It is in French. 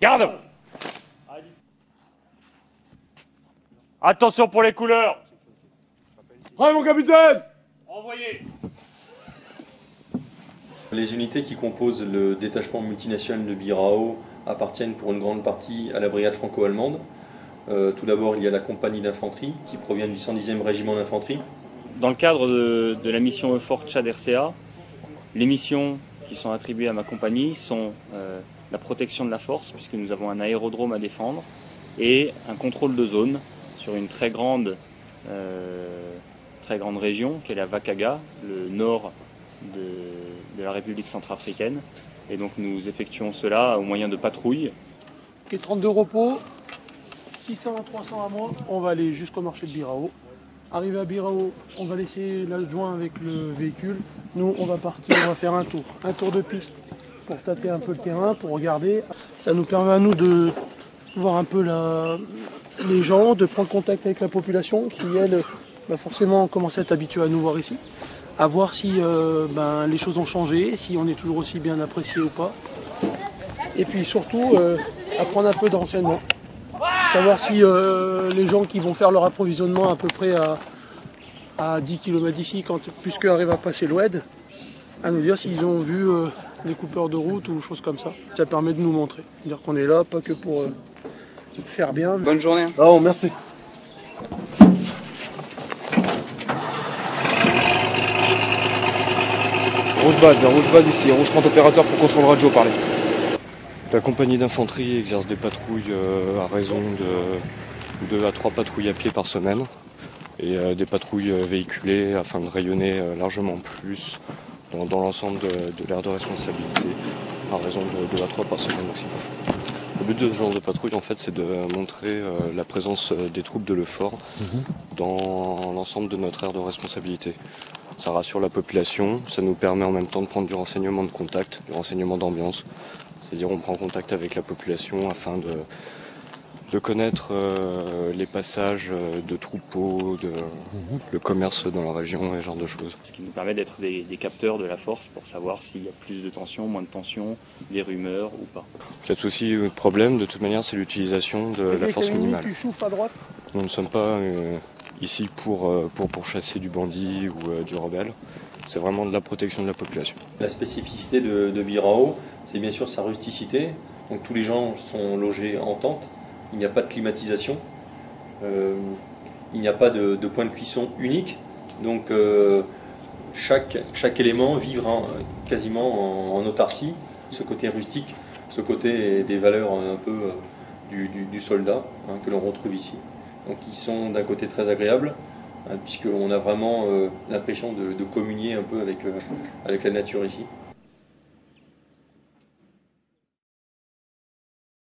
Garde! Attention pour les couleurs! Prêt mon capitaine! Envoyez! Les unités qui composent le détachement multinational de Birao appartiennent pour une grande partie à la brigade franco-allemande. Tout d'abord, il y a la compagnie d'infanterie qui provient du 110e régiment d'infanterie. Dans le cadre de la mission EUFOR Tchad RCA, les missions qui sont attribuées à ma compagnie sont la protection de la force, puisque nous avons un aérodrome à défendre, et un contrôle de zone sur une très grande région, qui est la Vakaga, le nord de la République centrafricaine. Et donc nous effectuons cela au moyen de patrouilles. Ok, 32 repos, 600 à 300 à moi. On va aller jusqu'au marché de Birao. Arrivé à Birao, on va laisser l'adjoint avec le véhicule. Nous, on va partir, on va faire un tour de piste pour tâter un peu le terrain, pour regarder. Ça nous permet à nous de voir un peu les gens, de prendre contact avec la population qui, elle, va forcément commencer à être habituée à nous voir ici. À voir si les choses ont changé, si on est toujours aussi bien apprécié ou pas. Et puis surtout, apprendre un peu de renseignements. Savoir si les gens qui vont faire leur approvisionnement à peu près à 10 km d'ici, puisque arrive à passer l'Oued, à nous dire s'ils ont vu les coupeurs de route ou choses comme ça. Ça permet de nous montrer, dire qu'on est là, pas que pour faire bien. Bonne journée. Oh, merci. Rouge base ici, rouge 30 opérateur pour qu'on soit le radio parler. La compagnie d'infanterie exerce des patrouilles à raison de 2 à 3 patrouilles à pied par semaine et des patrouilles véhiculées afin de rayonner largement plus dans l'ensemble de l'aire de responsabilité à raison de 2 à 3 par semaine aussi. Le but de ce genre de patrouille, en fait, c'est de montrer la présence des troupes de l'EUFOR dans l'ensemble de notre aire de responsabilité. Ça rassure la population, ça nous permet en même temps de prendre du renseignement de contact, du renseignement d'ambiance. C'est-à-dire on prend contact avec la population afin de connaître les passages de troupeaux, le commerce dans la région et ce genre de choses. Ce qui nous permet d'être des capteurs de la force pour savoir s'il y a plus de tension, moins de tension, des rumeurs ou pas. Il y a aussi le problème, de toute manière, c'est l'utilisation de la force minimale. Nous ne sommes pas ici pour chasser du bandit ou du rebelle. C'est vraiment de la protection de la population. La spécificité de Birao, c'est bien sûr sa rusticité. Donc tous les gens sont logés en tente. Il n'y a pas de climatisation. Il n'y a pas de point de cuisson unique. Donc chaque élément vivra quasiment en autarcie. Ce côté rustique, ce côté des valeurs un peu du soldat que l'on retrouve ici. Donc ils sont d'un côté très agréables, puisqu'on a vraiment l'impression de communier un peu avec la nature ici.